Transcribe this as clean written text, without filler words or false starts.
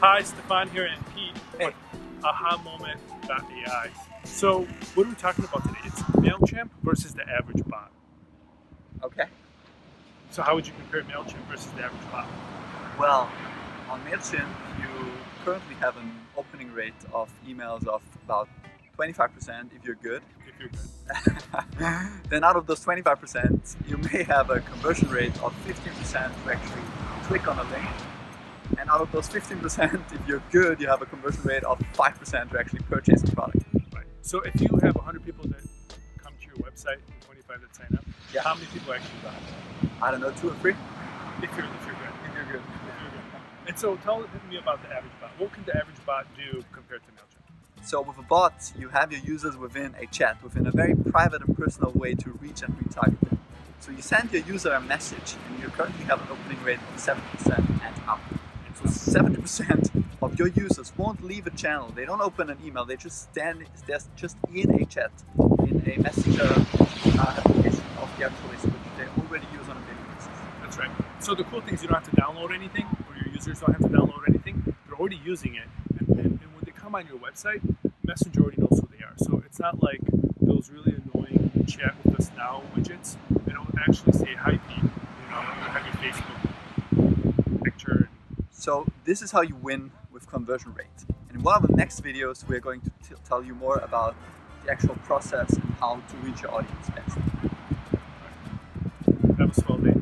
Hi, Stefan here and Pete with AhaMoment.ai. So what are we talking about today? It's Mailchimp versus the average bot. Okay. So how would you compare Mailchimp versus the average bot? Well, on Mailchimp, you currently have an opening rate of emails of about 25% if you're good. If you're good. Then out of those 25%, you may have a conversion rate of 15% to actually click on a link. And out of those 15%, if you're good, you have a conversion rate of 5% to actually purchase the product. Right. So if you have 100 people that come to your website and 25 that sign up, Yeah. how many people actually buy? I don't know, 2 or 3? If you're good. If you're good. And so tell me about the average bot. What can the average bot do compared to Mailchimp? So with a bot, you have your users within a chat, within a very private and personal way to reach and retarget them. So you send your user a message, and you currently have an opening rate of 70% and up. So 70% of your users won't leave a channel. They don't open an email. They just they're just in a chat, in a messenger application of the actual list, which they already use on a daily basis. That's right. So the cool thing is you don't have to download anything, or your users don't have to download anything. They're already using it, and when they come on your website, Messenger already knows who they are. So it's not like those really annoying chat with us now widgets. They don't actually say hi, Pete. You have your Facebook picture. So this is how you win with conversion rate. And in one of the next videos, we're going to tell you more about the actual process and how to reach your audience best. Have a swell day.